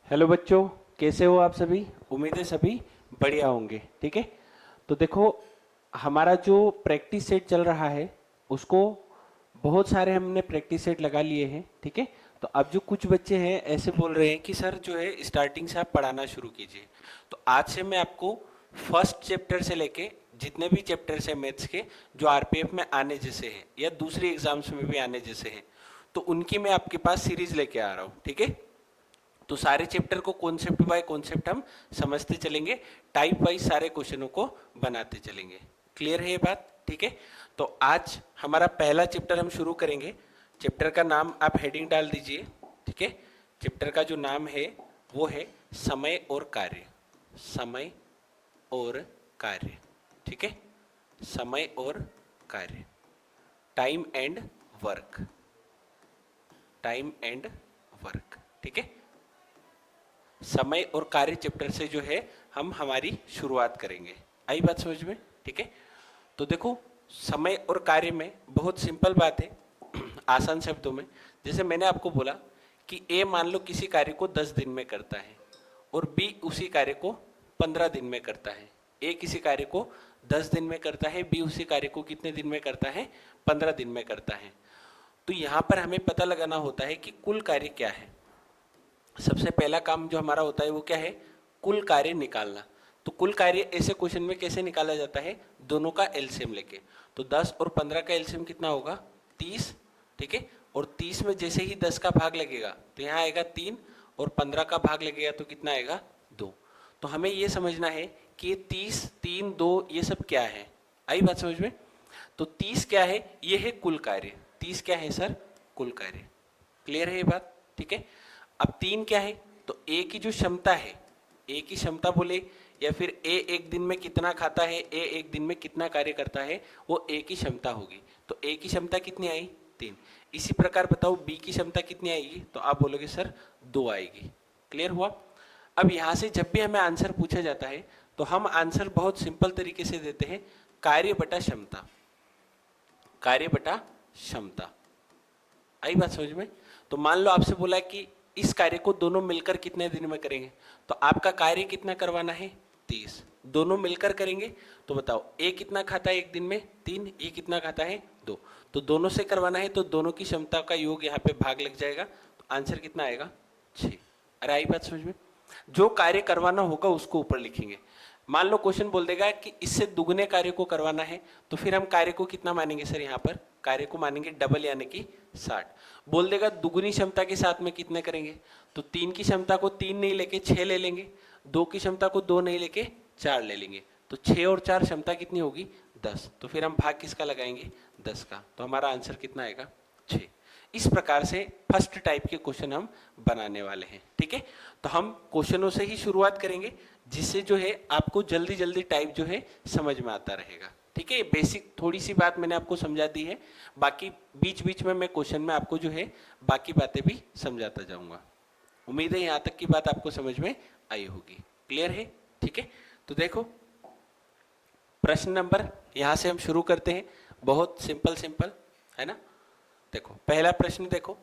Hello बच्चों, कैसे हो आप सभी। उम्मीद है सभी बढ़िया होंगे। ठीक है, तो देखो, हमारा जो प्रैक्टिस सेट चल रहा है उसको बहुत सारे हमने प्रैक्टिस सेट लगा लिए हैं। ठीक है, तो अब जो कुछ बच्चे हैं ऐसे बोल रहे हैं कि सर जो है स्टार्टिंग से आप पढ़ाना शुरू कीजिए। तो आज से मैं आपको फर्स्ट चैप्टर से लेके जितने भी चैप्टर्स हैं मैथ्स के, जो आरपीएफ में आने जैसे हैं या दूसरी एग्जाम्स में भी आने जैसे हैं, तो उनकी मैं आपके पास सीरीज लेके आ रहा हूँ। ठीक है, तो सारे चैप्टर को कॉन्सेप्ट बाय कॉन्सेप्ट हम समझते चलेंगे, टाइप वाइज सारे क्वेश्चनों को बनाते चलेंगे। क्लियर है ये बात। ठीक है, तो आज हमारा पहला चैप्टर हम शुरू करेंगे। चैप्टर का नाम आप हेडिंग डाल दीजिए। ठीक है, चैप्टर का जो नाम है वो है समय और कार्य। समय और कार्य। ठीक है, समय और कार्य, time and work. Time and work. ठीक है, समय और कार्य चैप्टर से जो है हम हमारी शुरुआत करेंगे। आई बात समझ में। ठीक है, तो देखो, समय और कार्य में बहुत सिंपल बात है आसान शब्दों में। जैसे मैंने आपको बोला कि ए मान लो किसी कार्य को 10 दिन में करता है और बी उसी कार्य को 15 दिन में करता है। ए किसी कार्य को 10 दिन में करता है, बी उसी कार्य को कितने दिन में करता है, 15 दिन में करता है। तो यहां पर हमें पता लगाना होता है कि कुल कार्य क्या है। सबसे पहला काम जो हमारा होता है वो क्या है, कुल कार्य निकालना। तो कुल कार्य ऐसे क्वेश्चन में कैसे निकाला जाता है, दोनों का एलसीएम लेके। तो 10 और 15 का एलसीएम कितना होगा, 30। ठीक है, और 30 में जैसे ही 10 का भाग लगेगा तो यहाँ आएगा 3, और 15 का भाग लगेगा तो कितना आएगा, 2। तो हमें ये समझना है कि ये 30, 3, 2 ये सब क्या है। आई बात समझ में। तो 30 क्या है, ये है कुल कार्य। 30 क्या है सर, कुल कार्य। क्लियर है ये बात। ठीक है, अब 3 क्या है, तो ए की जो क्षमता है, ए की क्षमता बोले या फिर ए एक दिन में कितना खाता है, ए एक दिन में कितना कार्य करता है, वो ए की क्षमता होगी। तो ए की क्षमता कितनी आई, 3। इसी प्रकार बताओ बी की क्षमता कितनी आएगी, तो आप बोलोगे सर 2 आएगी। क्लियर हुआ। अब यहां से जब भी हमें आंसर पूछा जाता है तो हम आंसर बहुत सिंपल तरीके से देते हैं, कार्य बटा क्षमता। कार्य बटा क्षमता। आई बात समझ में। तो मान लो आपसे बोला कि इस कार्य को दोनों मिलकर कितने दिन में करेंगे, तो आपका कार्य कितना करवाना है, 30। दोनों मिलकर करेंगे तो बताओ ए कितना खाता है एक दिन में, 3। ए कितना खाता है, 2। तो दोनों से करवाना है तो दोनों की क्षमता का योग यहाँ पे भाग लग जाएगा, तो आंसर कितना आएगा, 6। अरे आई बात समझ में। जो कार्य करवाना होगा उसको ऊपर लिखेंगे। मान लो क्वेश्चन बोल देगा कि इससे दुगने कार्य को करवाना है, तो फिर हम कार्य को कितना मानेंगे सर, यहाँ पर कार्य को मानेंगे डबल यानी कि 60। बोल देगा दुगुनी क्षमता के साथ में कितने करेंगे, तो 3 की क्षमता को 3 नहीं लेके 6 ले लेंगे, 2 की क्षमता को 2 नहीं लेके 4 ले लेंगे। तो 6 और 4 क्षमता कितनी होगी, 10। तो फिर हम भाग किसका लगाएंगे, 10 का। तो हमारा आंसर कितना आएगा, 6। इस प्रकार से फर्स्ट टाइप के क्वेश्चन हम बनाने वाले हैं। ठीक है, तो हम क्वेश्चनों से ही शुरुआत करेंगे, जिससे जो है आपको जल्दी जल्दी टाइप जो है समझ में आता रहेगा। ठीक है, बेसिक थोड़ी सी बात मैंने आपको समझा दी है, बाकी बीच बीच में मैं क्वेश्चन में आपको जो है बाकी बातें भी समझाता जाऊंगा। उम्मीद है यहाँ तक की बात आपको समझ में आई होगी। क्लियर है। ठीक है, तो देखो, प्रश्न नंबर यहाँ से हम शुरू करते हैं। बहुत सिंपल सिंपल है ना। देखो पहला प्रश्न देखो,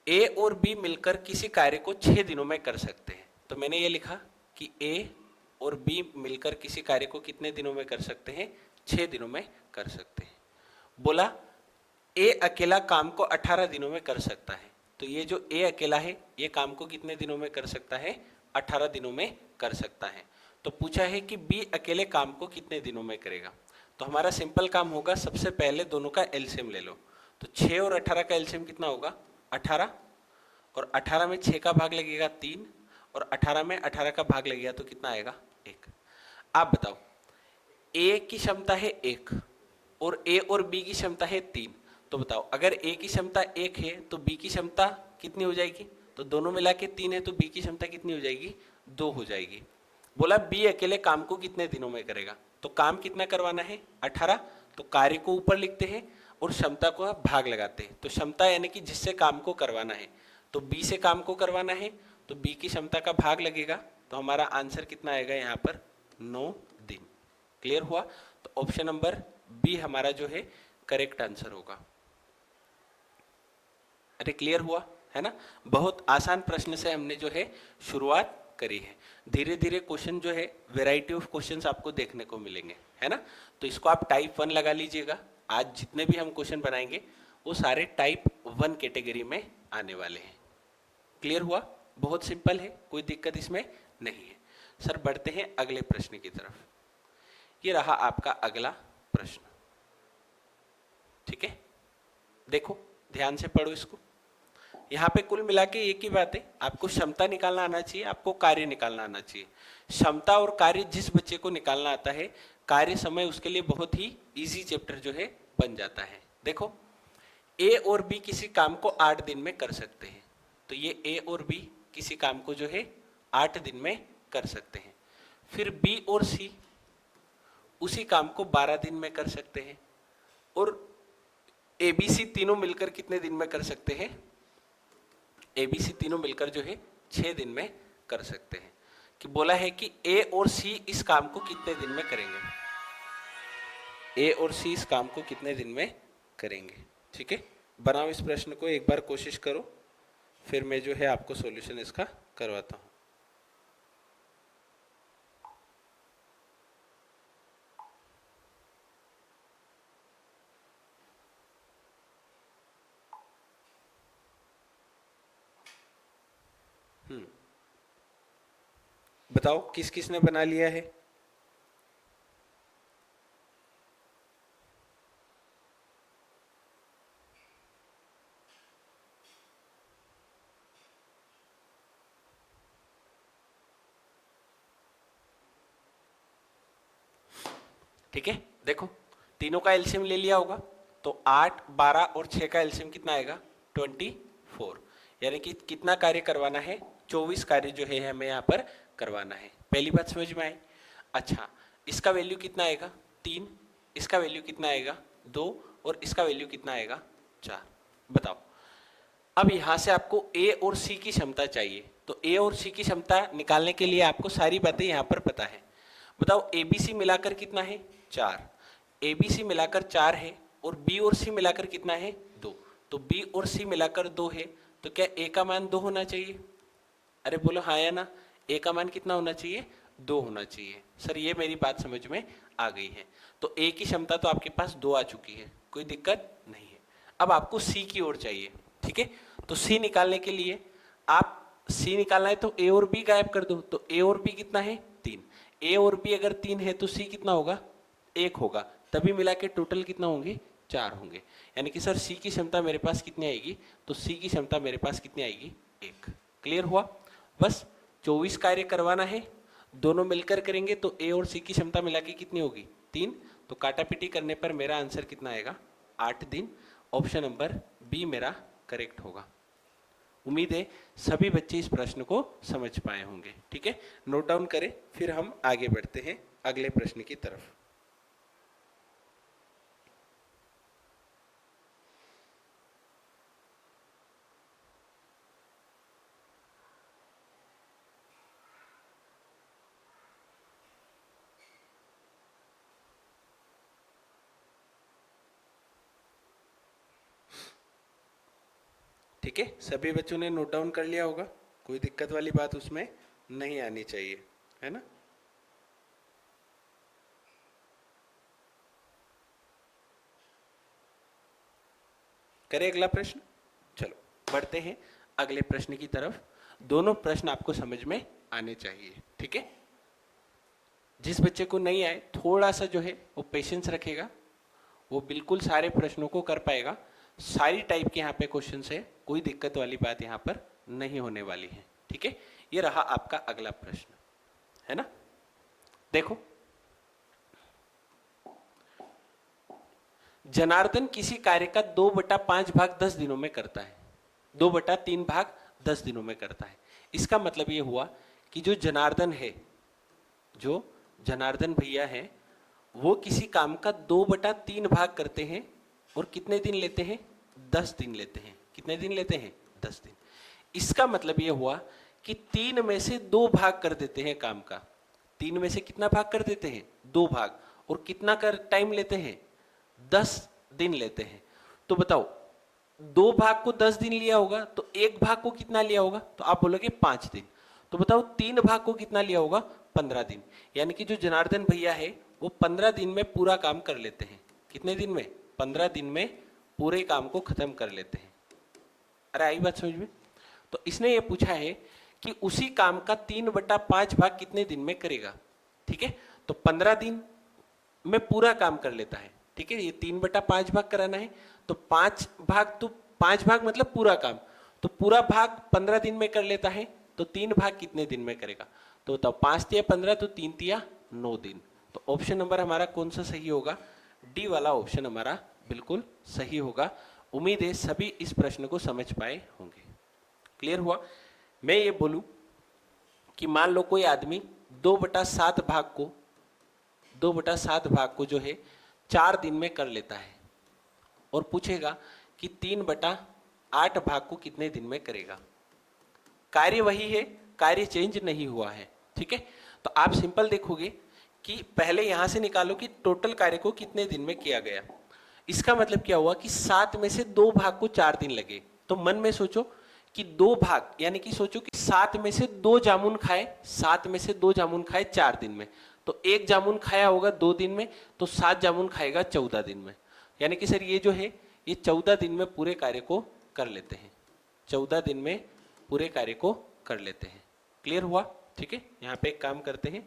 ए और बी मिलकर किसी कार्य को 6 दिनों में कर सकते हैं। तो मैंने ये लिखा कि ए और बी मिलकर किसी कार्य को कितने दिनों में कर सकते हैं, 6 दिनों में कर सकते हैं। बोला ए अकेला काम को 18 दिनों में कर सकता है। तो ये जो ए अकेला है ये काम को कितने दिनों में कर सकता है, 18 दिनों में कर सकता है। तो पूछा है कि बी अकेले काम को कितने दिनों में करेगा। तो हमारा सिंपल काम होगा, सबसे पहले दोनों का एलसीएम ले लो। तो 6 और 18 का एलसीएम कितना होगा, 18। और 18 में 6 का भाग लगेगा 3, और 18 में 18 का भाग लगेगा तो कितना आएगा, 1। आप बताओ, ए की क्षमता है 1 और ए और बी की क्षमता है 3। तो बताओ अगर ए की क्षमता 1 है तो बी की क्षमता कितनी हो जाएगी, तो दोनों मिला के 3 है तो बी की क्षमता कितनी हो जाएगी, 2 हो जाएगी। बोला बी अकेले काम को कितने दिनों में करेगा, तो काम कितना करवाना है, 18। तो कार्य को ऊपर लिखते हैं और क्षमता को भाग लगाते हैं। तो क्षमता यानी कि जिससे काम को करवाना है, तो बी से काम को करवाना है तो बी की क्षमता का भाग लगेगा। तो हमारा आंसर कितना आएगा यहाँ पर, 9 दिन। क्लियर हुआ। तो ऑप्शन नंबर बी हमारा जो है करेक्ट आंसर होगा। अरे क्लियर हुआ। है ना। बहुत आसान प्रश्न से हमने जो है शुरुआत करी है। धीरे धीरे क्वेश्चन जो है वैरायटी ऑफ क्वेश्चंस आपको देखने को मिलेंगे, है ना। तो इसको आप टाइप 1 लगा लीजिएगा। आज जितने भी हम क्वेश्चन बनाएंगे वो सारे टाइप 1 कैटेगरी में आने वाले हैं। क्लियर हुआ? बहुत सिंपल है, कोई दिक्कत इसमें नहीं है। सर बढ़ते हैं अगले प्रश्न की तरफ। ये रहा आपका अगला प्रश्न, ठीक है। देखो ध्यान से पढ़ो इसको। यहाँ पे कुल मिला के एक ही बात है, आपको क्षमता निकालना आना चाहिए, आपको कार्य निकालना आना चाहिए। क्षमता और कार्य जिस बच्चे को निकालना आता है, कार्य समय उसके लिए बहुत ही इजी चैप्टर जो है बन जाता है। देखो ए और बी किसी काम को 8 दिन में कर सकते हैं, तो ये ए और बी किसी काम को जो है 8 दिन में कर सकते हैं। फिर बी और सी उसी काम को 12 दिन में कर सकते हैं, और ए बी सी तीनों मिलकर कितने दिन में कर सकते हैं? ए बी सी तीनों मिलकर जो है 6 दिन में कर सकते हैं। कि बोला है कि ए और सी इस काम को कितने दिन में करेंगे, ए और सी इस काम को कितने दिन में करेंगे, ठीक है। बनाओ इस प्रश्न को, एक बार कोशिश करो, फिर मैं जो है आपको सॉल्यूशन इसका करवाता हूं। बताओ किस किस ने बना लिया है? ठीक है, देखो तीनों का एलसीएम ले लिया होगा, तो 8, 12 और 6 का एलसीएम कितना आएगा? 24। यानी कि कितना कार्य करवाना है? 24 कार्य जो है हमें यहाँ पर करवाना है। पहली बात समझ में आई? अच्छा, इसका वैल्यू कितना आएगा? 3, इसका वैल्यू कितना आएगा? 2, और इसका वैल्यू कितना आएगा? 4। बताओ, अब यहां से आपको ए और सी की क्षमता चाहिए, तो ए और सी की क्षमता निकालने के लिए आपको सारी बातें यहां पर पता है। बताओ एबीसी मिलाकर कितना है? 4। एबीसी मिलाकर 4 है, और बी और सी मिलाकर कितना है? 2। तो बी और सी मिलाकर 2 है, तो क्या ए का मान 2 होना चाहिए? अरे बोलो हाँ या ना। ए का मान कितना होना चाहिए? 2 होना चाहिए। सर ये मेरी बात समझ में आ गई है। तो ए की क्षमता तो आपके पास 2 आ चुकी है, कोई दिक्कत नहीं है। अब आपको सी की ओर चाहिए, ठीक है। तो सी निकालने के लिए आप सी निकालना है तो ए और बी गायब कर दो, तो ए और बी कितना है? 3। ए और बी अगर 3 है तो सी कितना होगा? 1 होगा, तभी मिला के टोटल कितना होंगे? 4 होंगे। यानी कि सर सी की क्षमता मेरे पास कितनी आएगी? तो सी की क्षमता मेरे पास कितनी आएगी? 1। क्लियर हुआ? बस 24 कार्य करवाना है, दोनों मिलकर करेंगे, तो ए और सी की क्षमता मिला के कितनी होगी? 3। तो काटापीटी करने पर मेरा आंसर कितना आएगा? 8 दिन। ऑप्शन नंबर बी मेरा करेक्ट होगा। उम्मीद है सभी बच्चे इस प्रश्न को समझ पाए होंगे, ठीक है। नोट डाउन करें, फिर हम आगे बढ़ते हैं अगले प्रश्न की तरफ। ठीक है, सभी बच्चों ने नोट डाउन कर लिया होगा, कोई दिक्कत वाली बात उसमें नहीं आनी चाहिए, है ना। करें अगला प्रश्न? चलो बढ़ते हैं अगले प्रश्न की तरफ। दोनों प्रश्न आपको समझ में आने चाहिए, ठीक है। जिस बच्चे को नहीं आए थोड़ा सा जो है वो पेशेंस रखेगा, वो बिल्कुल सारे प्रश्नों को कर पाएगा। सारी टाइप के यहाँ पे क्वेश्चन है, कोई दिक्कत वाली बात यहाँ पर नहीं होने वाली है, ठीक है। ये रहा आपका अगला प्रश्न, है ना। देखो, जनार्दन किसी कार्य का 2/5 भाग 10 दिनों में करता है, 2/3 भाग 10 दिनों में करता है। इसका मतलब ये हुआ कि जो जनार्दन है, जो जनार्दन भैया है, वो किसी काम का 2/3 भाग करते हैं, और कितने दिन लेते हैं? 10 दिन लेते हैं। कितने दिन लेते हैं? 10 दिन। इसका मतलब यह हुआ कि 3 में से 2 भाग कर देते हैं काम का। 3 में से कितना भाग कर देते हैं? 2 भाग। और कितना कर टाइम लेते हैं? 10 दिन लेते हैं। तो बताओ दो भाग को 10 दिन लिया होगा तो एक भाग को कितना लिया होगा, तो आप बोलोगे 5 दिन। तो बताओ तीन भाग को कितना लिया होगा, 15 दिन। यानी कि जो जनार्दन भैया है वो 15 दिन में पूरा काम कर लेते हैं। कितने दिन में, 15 दिन में पूरे काम को खत्म कर लेते हैं। अरे आई बात समझ में। तो इसने ये पूछा है कि उसी काम का 3/5 भाग कितने दिन में करेगा। ठीक है, तो 15 दिन में पूरा काम कर लेता है। ठीक है, ये 3/5 भाग कराना है, तो 5 भाग, तो 5 भाग मतलब पूरा काम, तो पूरा भाग 15 दिन में कर लेता है, तो 3 भाग कितने दिन में करेगा। तो बताओ 5 तिया 15, तो 3 तिया 9 दिन। तो ऑप्शन नंबर हमारा कौन सा सही होगा, डी वाला ऑप्शन हमारा बिल्कुल सही होगा। उम्मीद है सभी इस प्रश्न को समझ पाए होंगे। क्लियर हुआ। मैं ये बोलूं कि मान लो कोई आदमी 2/7 भाग को 2/7 भाग को जो है 4 दिन में कर लेता है, और पूछेगा कि 3/8 भाग को कितने दिन में करेगा। कार्य वही है, कार्य चेंज नहीं हुआ है। ठीक है, तो आप सिंपल देखोगे कि पहले यहां से निकालो कि टोटल कार्य को कितने दिन में किया गया। इसका मतलब क्या हुआ कि 7 में से 2 भाग को 4 दिन लगे। तो मन में सोचो कि 2 भाग, यानी कि सोचो कि 7 में से 2 जामुन खाए, 7 में से 2 जामुन खाए 4 दिन में, तो एक जामुन खाया होगा 2 दिन में, तो 7 जामुन खाएगा 14 दिन में। यानी कि सर ये जो है ये 14 दिन में पूरे कार्य को कर लेते हैं, 14 दिन में पूरे कार्य को कर लेते हैं। क्लियर हुआ। ठीक है, यहाँ पे एक काम करते हैं,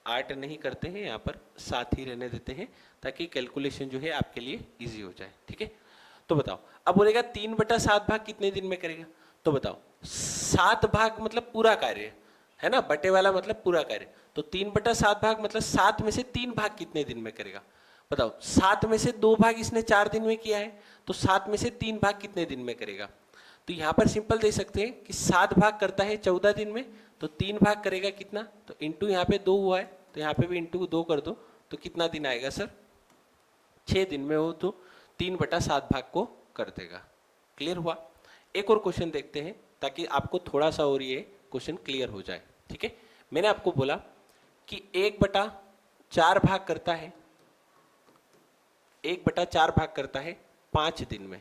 8 नहीं करते हैं, यहाँ पर 7 ही रहने देते हैं, ताकि कैलकुलेशन जो है आपके लिए इजी हो जाए। ठीक है, तो बताओ अब बोलेगा 3/7 भाग कितने दिन में करेगा। तो बताओ 7 भाग मतलब पूरा कार्य है ना, बटे वाला मतलब पूरा कार्य, तो 3/7 भाग मतलब 7 में से 3 भाग कितने दिन में करेगा। बताओ 7 में से 2 भाग इसने 4 दिन में किया है, तो 7 में से 3 भाग कितने दिन में करेगा। तो यहाँ पर सिंपल दे सकते हैं कि 7 भाग करता है 14 दिन में, तो 3 भाग करेगा कितना, तो इंटू यहाँ पे 2 हुआ है, तो यहाँ पे भी इंटू 2 कर दो, तो कितना दिन आएगा सर, 6 दिन में वो तो 3/7 भाग को कर देगा। क्लियर हुआ। एक और क्वेश्चन देखते हैं ताकि आपको थोड़ा सा और ये क्वेश्चन क्लियर हो जाए। ठीक है, मैंने आपको बोला कि 1/4 भाग करता है, 1/4 भाग करता है 5 दिन में,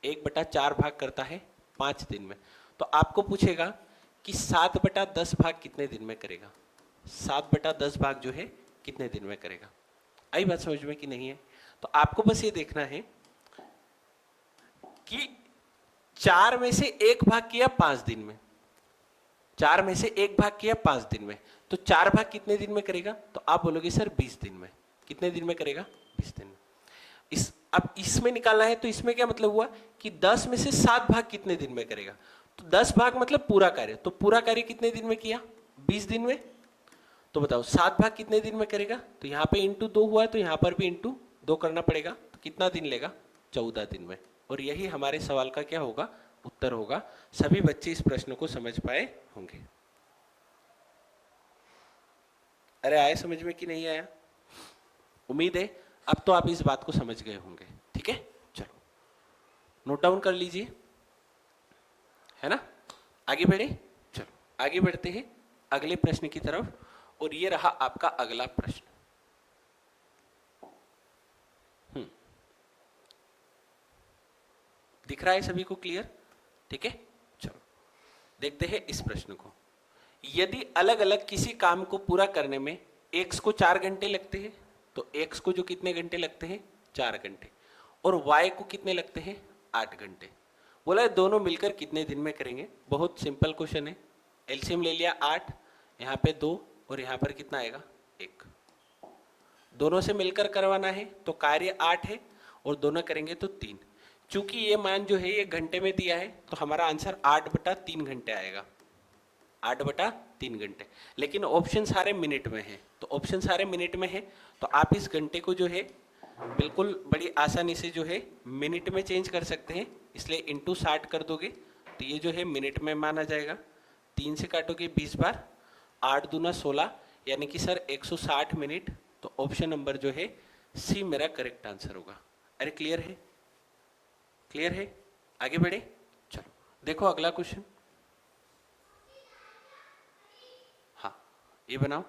1/4 भाग करता है 5 दिन में। तो आपको पूछेगा कि 7/10 भाग कितने दिन में करेगा, 7/10 भाग जो है कितने दिन में करेगा। आई बात समझ में कि नहीं है। तो आपको बस ये देखना है कि 4 में से 1 भाग किया 5 दिन में, 4 में से 1 भाग किया 5 दिन में, तो 4 भाग कितने दिन में करेगा, तो आप बोलोगे सर 20 दिन में। कितने दिन में करेगा, 20 दिन में। अब इसमें निकालना है, तो इसमें क्या मतलब हुआ कि 10 में से 7 भाग कितने दिन में करेगा, तो 10 भाग मतलब पूरा कार्य, तो पूरा कार्य कितने दिन में किया, 20 दिन में। तो बताओ 7 भाग कितने दिन में करेगा, तो यहाँ पे इंटू 2 हुआ है, तो यहाँ पर भी इंटू 2 करना पड़ेगा, तो कितना दिन लेगा, 14 दिन में। और यही हमारे सवाल का क्या होगा, उत्तर होगा। सभी बच्चे इस प्रश्न को समझ पाए होंगे। अरे आए समझ में कि नहीं आया। उम्मीद है अब तो आप इस बात को समझ गए होंगे। ठीक है, चलो नोट डाउन कर लीजिए, है ना। आगे बढ़े, चलो आगे बढ़ते हैं अगले प्रश्न की तरफ। और ये रहा आपका अगला प्रश्न। दिख रहा है सभी को क्लियर। ठीक है, चलो देखते हैं इस प्रश्न को। यदि अलग अलग किसी काम को पूरा करने में x को 4 घंटे लगते हैं, तो x को जो कितने घंटे लगते हैं, 4 घंटे, और y को कितने लगते हैं, 8 घंटे। बोला है दोनों मिलकर कितने दिन में करेंगे। बहुत सिंपल क्वेश्चन है, एलसीएम ले लिया 8, यहाँ पे 2 और यहाँ पर कितना आएगा, 1। दोनों से मिलकर करवाना है तो कार्य 8 है, और दोनों करेंगे तो 3। चूंकि ये मान जो है ये घंटे में दिया है, तो हमारा आंसर 8/3 घंटे आएगा, 8/3 घंटे। लेकिन ऑप्शन सारे मिनट में है, तो ऑप्शन सारे मिनट में है, तो आप इस घंटे को जो है बिल्कुल बड़ी आसानी से जो है मिनट में चेंज कर सकते हैं। इसलिए इंटू 60 कर दोगे तो ये जो है मिनट में माना जाएगा। 3 से काटोगे 20 बार, 8 दूना 16, यानी कि सर 160 मिनट। तो ऑप्शन नंबर जो है सी मेरा करेक्ट आंसर होगा। अरे क्लियर है, क्लियर है। आगे बढ़े, चलो देखो अगला क्वेश्चन। हाँ ये बनाओ।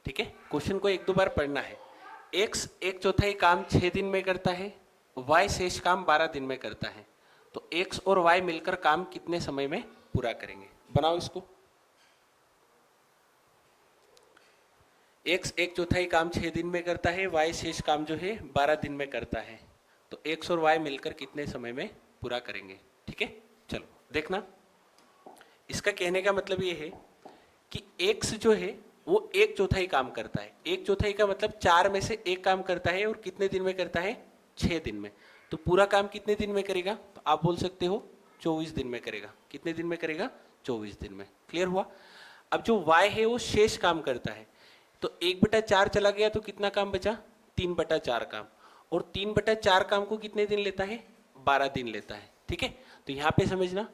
ठीक है, क्वेश्चन को एक दो बार पढ़ना है। x एक चौथाई काम 6 दिन में करता है, y शेष काम 12 दिन में करता है, तो x और y मिलकर काम कितने समय में पूरा करेंगे? बनाओ इसको। x एक चौथाई काम 6 दिन में करता है, y शेष काम जो है 12 दिन में करता है, तो x और y मिलकर कितने समय में पूरा करेंगे? ठीक है, चलो देखना। इसका कहने का मतलब ये है कि x जो है वो एक चौथाई काम करता है। एक चौथाई का मतलब 4 में से एक काम करता है, और कितने दिन में करता है? 6 दिन में। तो पूरा काम कितने दिन में करेगा? तो आप बोल सकते हो 24 दिन में करेगा। कितने दिन में करेगा? 24 दिन में। क्लियर हुआ? अब जो y है वो शेष काम करता है, तो 1/4 चला गया तो कितना काम बचा? 3/4 काम। और 3/4 काम को कितने दिन लेता है? 12 दिन लेता है। ठीक है, तो यहाँ पे समझना,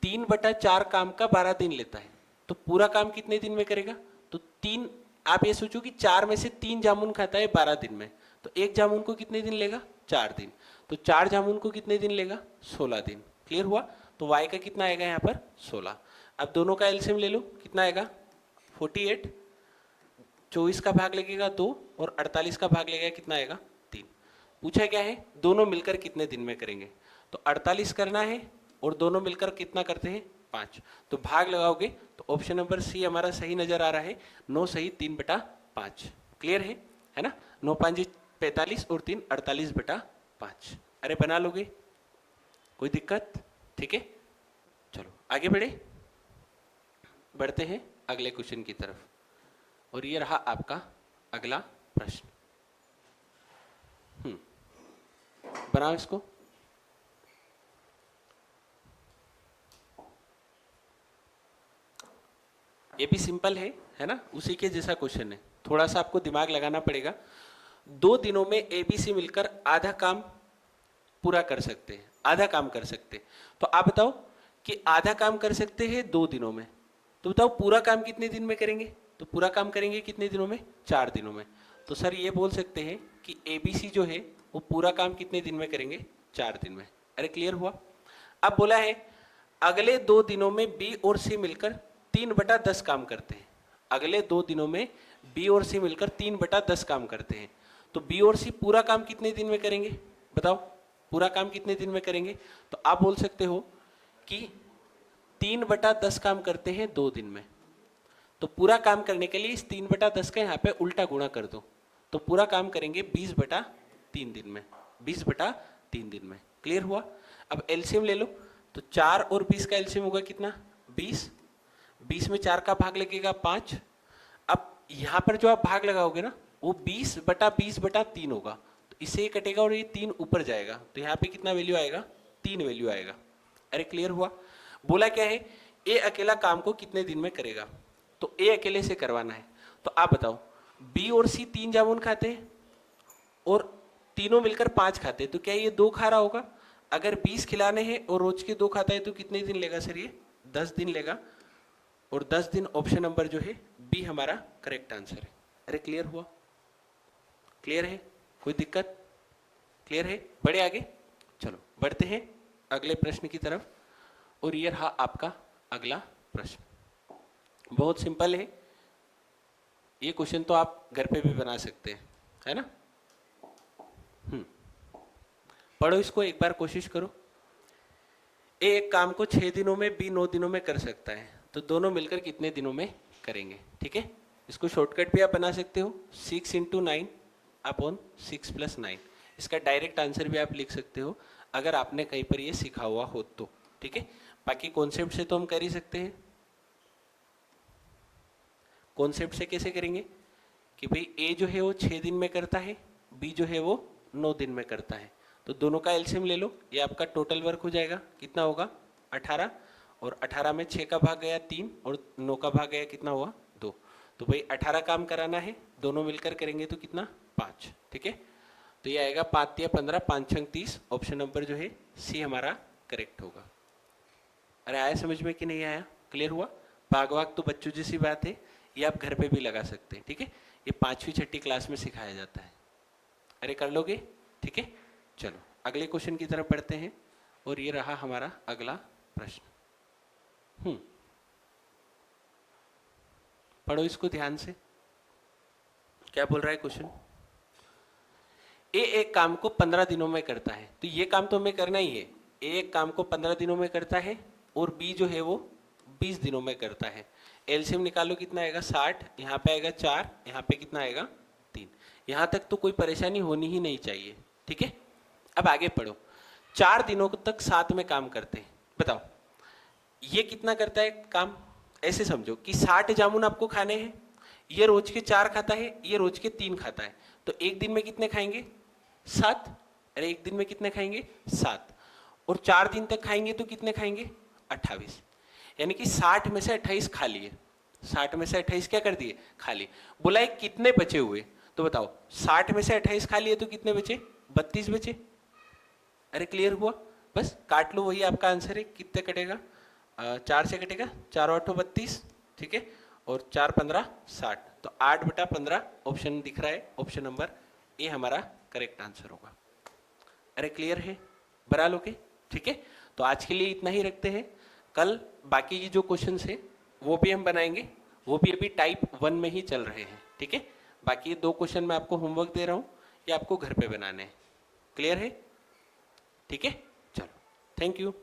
3/4 काम का 12 दिन लेता है, तो पूरा काम कितने दिन में करेगा? तो 3, आप ये सोचो कि 4 में से 3 जामुन खाता है 12 दिन में, तो एक जामुन को कितने दिन लेगा? 4 दिन। तो 4 जामुन को कितने दिन लेगा? 16 दिन। क्लियर हुआ? तो y का कितना आएगा यहाँ पर? 16। अब दोनों का एलसीएम ले लो, कितना आएगा? 48। 24 का भाग लगेगा 2, और 48 का भाग लगेगा कितना आएगा? 3। पूछा क्या है? दोनों मिलकर कितने दिन में करेंगे? तो 48 करना है, और दोनों मिलकर कितना करते हैं? 5। तो भाग लगाओगे तो ऑप्शन नंबर सी हमारा सही नजर आ रहा है। 9 सही 3/5। क्लियर है ना? 9 5 45 और 3 48/5। अरे बना लोगे, कोई दिक्कत? ठीक है, चलो आगे बढ़ते हैं अगले क्वेश्चन की तरफ। और ये रहा आपका अगला प्रश्न। बनाओ इसको। ये भी सिंपल है ना? उसी के जैसा क्वेश्चन है, थोड़ा सा आपको दिमाग लगाना पड़ेगा। 2 दिनों में ABC मिलकर आधा काम पूरा कर सकते हैं, आधा काम कर सकते हैं। तो आप बताओ कि आधा काम कर सकते हैं 2 दिनों में, तो बताओ पूरा काम कितने दिन में करेंगे? तो पूरा काम करेंगे कितने दिनों में? 4 दिनों में। तो सर ये बोल सकते हैं कि ABC जो है वो पूरा काम कितने दिन में करेंगे? 4 दिन में। अरे क्लियर हुआ? अब बोला है अगले 2 दिनों में B और C मिलकर 3/10 काम करते हैं। अगले 2 दिनों में B और C मिलकर 3/10 काम करते हैं, तो B और C पूरा काम कितने दिन में करेंगे? बताओ पूरा काम कितने दिन में करेंगे? तो आप बोल सकते हो कि 3/10 काम करते हैं 2 दिन में। तो पूरा काम करने के लिए इस 3/10 का यहाँ पे उल्टा गुणा कर दो, तो पूरा काम करेंगे 20/3 दिन में। 20/3 दिन में। क्लियर हुआ? अब एलसीएम ले लो, तो 4 और 20 का एलसीएम होगा कितना? 20। 20 में 4 का भाग लगेगा 5। अब यहाँ पर जो आप भाग लगाओगे ना, वो 20/20/3 होगा, तो इससे ये कटेगा और ये 3 ऊपर जाएगा, तो यहाँ पे कितना वैल्यू आएगा? 3 वैल्यू आएगा। अरे क्लियर हुआ? बोला क्या है? ए अकेला काम को कितने दिन में करेगा, तो ए अकेले से करवाना है। तो आप बताओ, बी और सी 3 जामुन खाते हैं और तीनों मिलकर 5 खाते हैं, तो क्या ये 2 खा रहा होगा? अगर 20 खिलाने हैं और रोज के 2 खाता है तो कितने दिन लेगा सर? ये 10 दिन लेगा, और 10 दिन ऑप्शन नंबर जो है बी हमारा करेक्ट आंसर है। अरे क्लियर हुआ? क्लियर है? कोई दिक्कत? क्लियर है? बढ़े आगे? चलो बढ़ते हैं अगले प्रश्न की तरफ। और ये रहा आपका अगला प्रश्न, बहुत सिंपल है। ये क्वेश्चन तो आप घर पे भी बना सकते हैं, है ना? पढ़ो इसको एक बार, कोशिश करो। ए एक काम को 6 दिनों में, बी 9 दिनों में कर सकता है, तो दोनों मिलकर कितने दिनों में करेंगे? ठीक है, इसको शॉर्टकट भी आप बना सकते हो, 6 × 9 अपॉन 6 + 9। इसका डायरेक्ट आंसर भी आप लिख सकते हो अगर आपने कहीं पर ये सीखा हुआ हो तो। ठीक है, बाकी कॉन्सेप्ट से तो हम कर ही सकते हैं। कॉन्सेप्ट से कैसे करेंगे कि भाई ए जो है वो 6 दिन में करता है, बी जो है वो 9 दिन में करता है, तो दोनों का एलसीएम ले लो, ये आपका टोटल वर्क हो जाएगा। कितना होगा? 18, और 18 में 6 का भाग गया 3, और 9 का भाग गया कितना हुआ? 2। तो भाई 18 काम कराना है, दोनों मिलकर करेंगे तो कितना? 5। ठीक है, तो ये आएगा 5 × 15, 5 × 30। ऑप्शन नंबर जो है सी हमारा करेक्ट होगा। अरे आया समझ में कि नहीं आया? क्लियर हुआ? भाग वाग तो बच्चों जैसी बात है, ये आप घर पे भी लगा सकते हैं। ठीक है, ये 5वीं 6ठी क्लास में सिखाया जाता है। अरे कर लोगे? ठीक है, चलो अगले क्वेश्चन की तरफ बढ़ते हैं। और ये रहा हमारा अगला प्रश्न। पढ़ो इसको ध्यान से। क्या बोल रहा है क्वेश्चन? ए एक काम को 15 दिनों में करता है, तो ये काम तो हमें करना ही है। ए एक काम को 15 दिनों में करता है और बी जो है वो 20 दिनों में करता है। एलसीएम निकालो, कितना आएगा 60, यहाँ पे आएगा 4, यहाँ पे कितना आएगा 3। यहाँ तक तो कोई परेशानी होनी ही नहीं चाहिए, ठीक है। अब आगे पढ़ो। 4 दिनों तक साथ में काम करते हैं, बताओ ये कितना करता है काम। ऐसे समझो कि 60 जामुन आपको खाने हैं, ये रोज के 4 खाता है, ये रोज के 3 खाता है, तो एक दिन में कितने खाएंगे 7। अरे एक दिन में कितने खाएंगे 7, और 4 दिन तक खाएंगे तो कितने खाएंगे 28। यानी कि 60 में से 28 खा लिए, 60 में से 28 क्या कर दिए खा लिए। बोला है कितने बचे हुए, तो बताओ 60 में से 28 खा लिए तो कितने बचे 32 बचे। अरे क्लियर हुआ, बस काट लो, वही आपका आंसर है। कितने कटेगा 4 से कटेगा, 4 और 8 32, ठीक है, और 4 15 60, तो 8/15 ऑप्शन दिख रहा है, ऑप्शन नंबर ए हमारा करेक्ट आंसर होगा। अरे क्लियर है, बना लो के, ठीक है। तो आज के लिए इतना ही रखते हैं, कल बाकी की जो क्वेश्चंस है वो भी हम बनाएंगे, वो भी अभी टाइप 1 में ही चल रहे हैं, ठीक है। बाकी ये 2 क्वेश्चन मैं आपको होमवर्क दे रहा हूँ, ये आपको घर पे बनाने हैं। क्लियर है, ठीक है, चलो, थैंक यू।